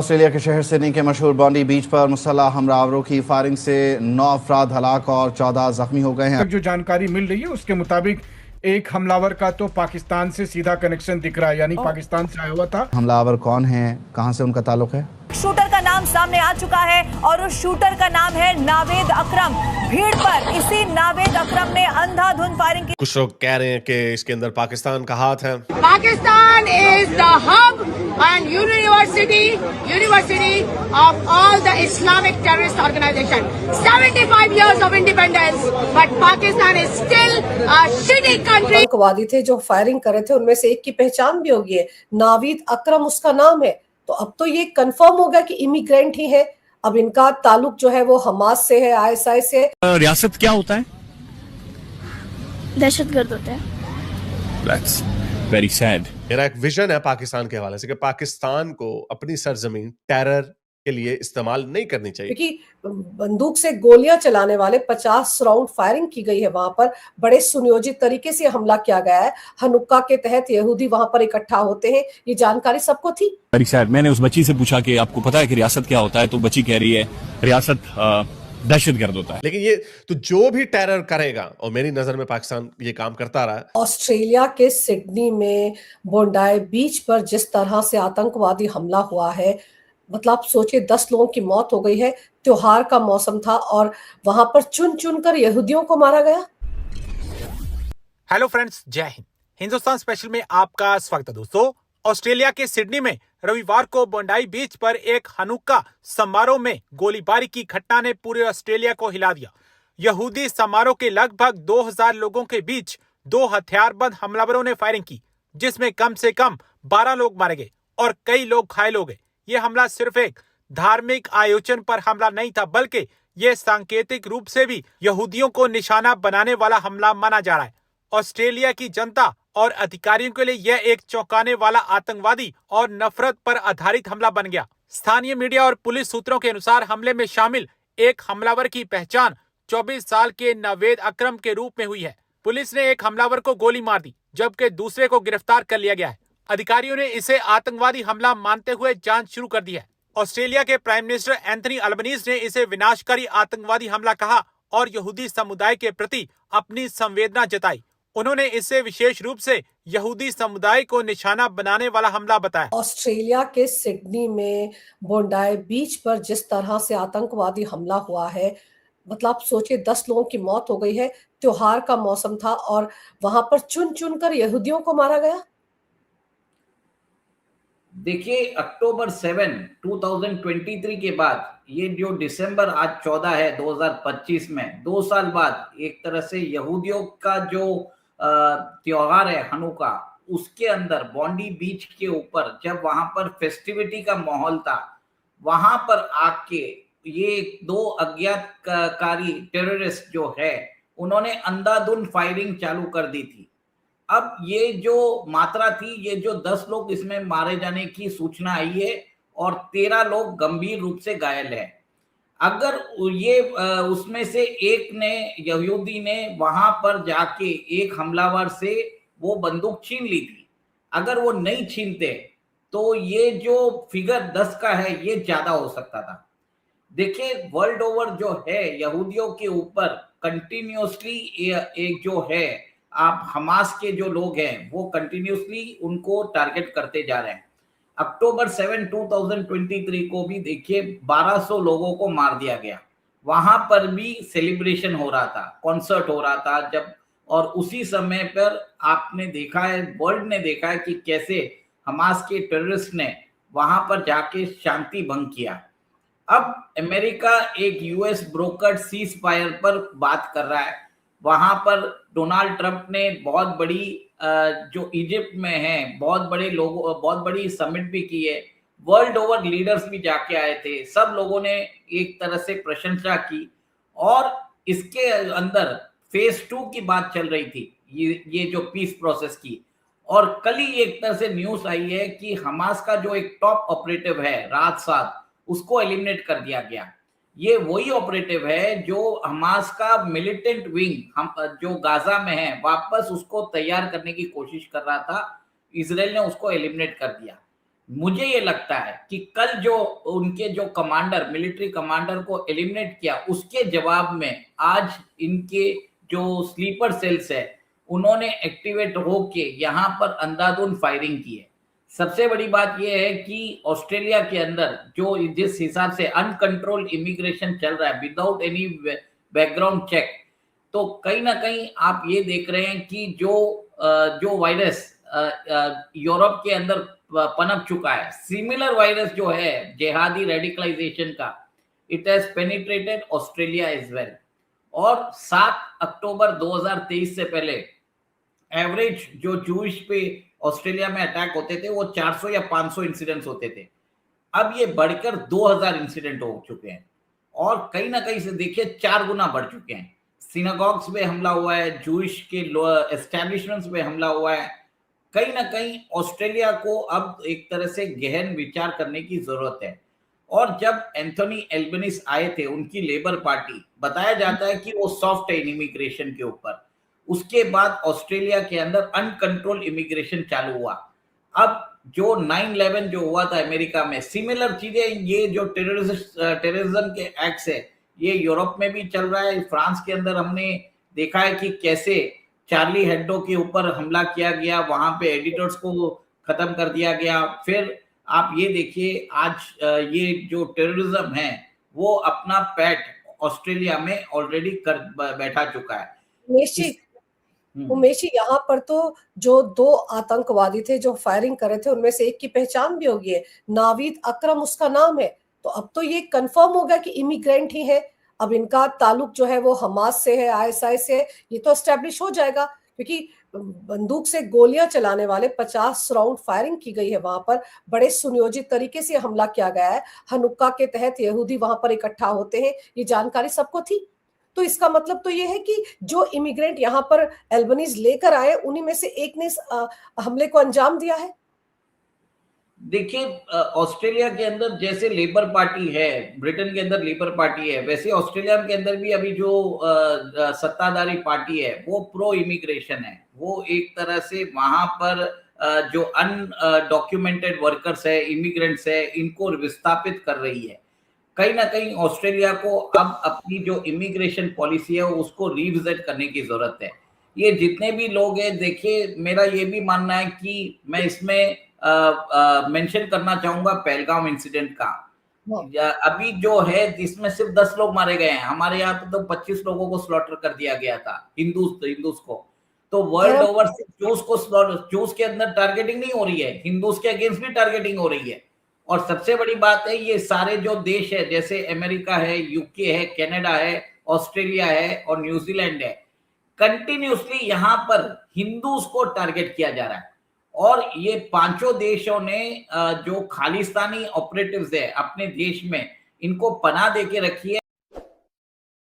Australia के शहर Sydney के मशहूर बॉन्डी बीच पर मुसल्लह हमलावरों की फायरिंग से 9 अफराद हलाक और 14 जख्मी हो गए हैं। जो जानकारी मिल रही है उसके मुताबिक एक हमलावर का तो पाकिस्तान से सीधा कनेक्शन दिख रहा है, यानी पाकिस्तान से आया हुआ था। हमलावर कौन है, कहां से उनका ताल्लुक है? शूटर का नाम सामने आ चुका है और उस शूटर का नाम है नावेद अकरम। भीड़ पर इसी नावेद अकरम ने अंधाधुंध फायरिंग की। कुछ लोग कह रहे हैं कि इसके अंदर पाकिस्तान का हाथ है। Pakistan is the hub and university of all the Islamic terrorist organisation. 75 years of independence, but Pakistan is still a shitty country. आतंकवादी थे जो फायरिंग कर रहे थे, उनमें से एक की पहचान भी होगी है, नावीद अकरम उसका नाम है। तो अब तो ये कंफर्म हो गया कि इमिग्रेंट ही है। अब इनका ताल्लुक जो है वो हमास से है, आईएसआई से। रियासत क्या होता है? दहशतगर्द होता है। That's very sad. मेरा एक विजन है पाकिस्तान के हवाले से कि पाकिस्तान को अपनी सरजमीन टेरर के लिए इस्तेमाल नहीं करनी चाहिए। क्योंकि बंदूक से गोलियां चलाने वाले 50 राउंड फायरिंग की गई है वहां पर। बड़े सुनियोजित तरीके से हमला किया गया है। हनुक्का के तहत यहूदी वहां पर इकट्ठा होते हैं, ये जानकारी सबको थी। Very sad. मैंने उस बच्ची से पूछा कि आपको पता है कि रियासत क्या होता है, तो बच्ची कह रही है रियासत दहशतगर्द होता है। लेकिन ये तो जो भी टेरर करेगा, और मेरी नजर में पाकिस्तान ये काम करता रहा है। ऑस्ट्रेलिया के सिडनी में बोंडाई बीच पर जिस तरह से आतंकवादी हमला हुआ है, मतलब सोचे 10 लोगों की मौत हो गई है। त्योहार का मौसम था और वहां पर चुन चुन कर यहूदियों को मारा गया। हेलो फ्रेंड्स, जय हिंद। हिंदुस्तान स्पेशल में आपका स्वागत है दोस्तों। ऑस्ट्रेलिया के सिडनी में रविवार को बोंडाई बीच पर एक हनुक्का समारोह में गोलीबारी की घटना ने पूरे ऑस्ट्रेलिया को हिला दिया। यहूदी समारोह के लगभग 2000 लोगों के बीच 2 हथियारबंद हमलावरों ने फायरिंग की, जिसमें कम से कम 12 लोग मारे गए और कई लोग घायल हो गए। यह हमला सिर्फ एक धार्मिक आयोजन पर हमला नहीं था, बल्कि यह सांकेतिक रूप से भी यहूदियों को निशाना बनाने वाला हमला माना जा रहा है। ऑस्ट्रेलिया की जनता और अधिकारियों के लिए यह एक चौंकाने वाला आतंकवादी और नफरत पर आधारित हमला बन गया। स्थानीय मीडिया और पुलिस सूत्रों के अनुसार हमले में शामिल एक हमलावर की पहचान 24 साल के नावेद अकरम के रूप में हुई है। पुलिस ने एक हमलावर को गोली मार दी, जबकि दूसरे को गिरफ्तार कर लिया गया है। अधिकारियों ने इसे आतंकवादी हमला मानते हुए जांच शुरू कर दी है। ऑस्ट्रेलिया के प्राइम मिनिस्टर एंथनी अल्बनीज ने इसे विनाशकारी आतंकवादी हमला कहा और यहूदी समुदाय के प्रति अपनी संवेदना जताई। उन्होंने इसे विशेष रूप से यहूदी समुदाय को निशाना बनाने वाला हमला बताया। ऑस्ट्रेलिया के सिडनी में बोंडाई बीच पर जिस तरह से आतंकवादी हमला हुआ है, मतलब सोचे 10 लोगों की मौत हो गई है। त्योहार का मौसम था और वहां पर चुन चुन कर यहूदियों को मारा गया। देखिए, अक्टूबर 7, 2023 के बाद ये जो दिसंबर आज 14 है 2025 में 2 साल बाद एक तरह से यहूदियों का जो त्योहार है हनुक्का, उसके अंदर बॉन्डी बीच के ऊपर जब वहां पर फेस्टिविटी का माहौल था, वहां पर आके ये 2 अज्ञातकारी टेररिस्ट जो है उन्होंने अंधाधुंध फायरिंग चालू कर दी थी। अब ये जो मात्रा थी, ये जो 10 लोग इसमें मारे जाने की सूचना आई है और 13 लोग गंभीर रूप से घायल है। अगर ये उसमें से एक ने यहूदी ने वहां पर जाके एक हमलावर से वो बंदूक छीन ली थी, अगर वो नहीं छीनते तो ये जो फिगर 10 का है ये ज्यादा हो सकता था। देखिए, वर्ल्ड ओवर जो है यहूदियों के ऊपर कंटिन्यूसली एक जो है आप हमास के जो लोग हैं वो कंटिन्यूसली उनको टारगेट करते जा रहे हैं। अक्टूबर 7, 2023 को भी देखिए 1200 लोगों को मार दिया गया। वहां पर भी सेलिब्रेशन हो रहा था, कॉन्सर्ट हो रहा था जब, और उसी समय पर आपने देखा है, वर्ल्ड ने देखा है कि कैसे हमास के टेररिस्ट ने वहां पर जाके शांति भंग किया। अब अमेरिका एक यूएस ब्रोकर्ड सीज फायर पर बात कर रहा है। वहां पर डोनाल्ड ट्रंप ने बहुत बड़ी जो इजिप्ट में है बहुत बड़ी समिट भी की है। वर्ल्ड ओवर लीडर्स भी जाके आए थे, सब लोगों ने एक तरह से प्रशंसा की और इसके अंदर फेज 2 की बात चल रही थी, ये जो पीस प्रोसेस की। और कल ही एक तरह से न्यूज आई है कि हमास का जो एक टॉप ऑपरेटिव है रात 7, उसको एलिमिनेट कर दिया गया। ये वही ऑपरेटिव है जो हमास का मिलिटेंट विंग हम जो गाजा में है वापस उसको तैयार करने की कोशिश कर रहा था। इजराइल ने उसको एलिमिनेट कर दिया। मुझे ये लगता है कि कल जो उनके जो कमांडर, मिलिट्री कमांडर को एलिमिनेट किया, उसके जवाब में आज इनके जो स्लीपर सेल्स है उन्होंने एक्टिवेट होके यहाँ पर अंधाधुंध फायरिंग की है। सबसे बड़ी बात यह है कि ऑस्ट्रेलिया के अंदर जो जिस हिसाब से अनकंट्रोल्ड इमिग्रेशन चल रहा है विदाउट एनी बैकग्राउंड चेक, तो कहीं ना कहीं आप ये देख रहे हैं कि जो वायरस यूरोप के अंदर पनप चुका है, सिमिलर वायरस जो है जिहादी रेडिकलाइजेशन का, it has penetrated Australia as well. और 7 अक्टूबर 2023 से पहले एवरेज जो जूइश पे ऑस्ट्रेलिया में अटैक होते थे वो 400 या 500 इंसिडेंट्स होते थे, अब ये बढ़कर 2000 इंसिडेंट हो चुके हैं और कहीं ना कहीं से देखिए 4 गुना बढ़ चुके हैं। सिनागॉग्स पे हमला हुआ है, जूइश के एस्टैब्लिशमेंट्स पे हमला हुआ है। कहीं ना कहीं ऑस्ट्रेलिया को अब एक तरह से गहन विचार करने की जरूरत है। और जब एंथोनी एल्बनीज आए थे, उनकी लेबर पार्टी, बताया जाता है कि वो सॉफ्ट है इमिग्रेशन के ऊपर, उसके बाद ऑस्ट्रेलिया के अंदर अनकंट्रोल इमिग्रेशन चालू हुआ। अब जो 9/11 जो हुआ था अमेरिका में, सिमिलर चीजें, ये जो टेररिज्म के एक्ट्स है ये यूरोप में भी चल रहा है। फ्रांस के अंदर हमने देखा है कि कैसे चार्ली हेब्डो के ऊपर हमला किया गया, वहां पे एडिटर्स को खत्म कर दिया गया। फिर आप ये देखिए आज ये जो टेररिज्म है वो अपना पैठ ऑस्ट्रेलिया में ऑलरेडी कर बैठा चुका है। उमेश जी, यहाँ पर तो जो 2 आतंकवादी थे जो फायरिंग कर रहे थे, उनमें से एक की पहचान भी होगी है, नावीद अकरम उसका नाम है। तो अब तो ये कंफर्म हो गया कि इमिग्रेंट ही है। अब इनका ताल्लुक जो है वो हमास से है, ISI से है, ये तो एस्टेब्लिश हो जाएगा, क्योंकि बंदूक से गोलियां चलाने वाले 50 राउंड फायरिंग की गई है वहां पर। बड़े सुनियोजित तरीके से हमला किया गया है। हनुक्का के तहत यहूदी वहां पर इकट्ठा होते हैं, ये जानकारी सबको थी। तो इसका मतलब तो ये है कि जो इमिग्रेंट यहाँ पर एल्बनीज लेकर आए, उन्हीं में से एक ने हमले को अंजाम दिया है। देखिए, ऑस्ट्रेलिया के अंदर जैसे लेबर पार्टी है, ब्रिटेन के अंदर लेबर पार्टी है, वैसे ऑस्ट्रेलिया के अंदर भी अभी जो सत्ताधारी पार्टी है वो प्रो इमिग्रेशन है। वो एक तरह से वहां पर जो अनडॉक्यूमेंटेड वर्कर्स है, इमिग्रेंट्स है, इनको विस्थापित कर रही है। कहीं ना कहीं ऑस्ट्रेलिया को अब अपनी जो इमिग्रेशन पॉलिसी है उसको रिविजिट करने की जरूरत है। ये जितने भी लोग हैं, देखिए मेरा ये भी मानना है कि मैं इसमें मेंशन करना चाहूंगा पहलगाम इंसिडेंट का। अभी जो है जिसमें सिर्फ 10 लोग मारे गए हैं, हमारे यहाँ पे तो 25 लोगों को स्लॉटर कर दिया गया था, हिंदूज को। तो वर्ल्ड ओवर जूस के अंदर टारगेटिंग नहीं हो रही है, हिंदूज के अगेंस्ट भी टारगेटिंग हो रही है। और सबसे बड़ी बात है, ये सारे जो देश है जैसे अमेरिका है, यूके है, कनाडा है, ऑस्ट्रेलिया है और न्यूजीलैंड है, कंटिन्यूसली यहाँ पर हिंदूज को टारगेट किया जा रहा है। और ये 5 देशों ने जो खालिस्तानी ऑपरेटिव्स है अपने देश में, इनको पनाह दे के रखी है।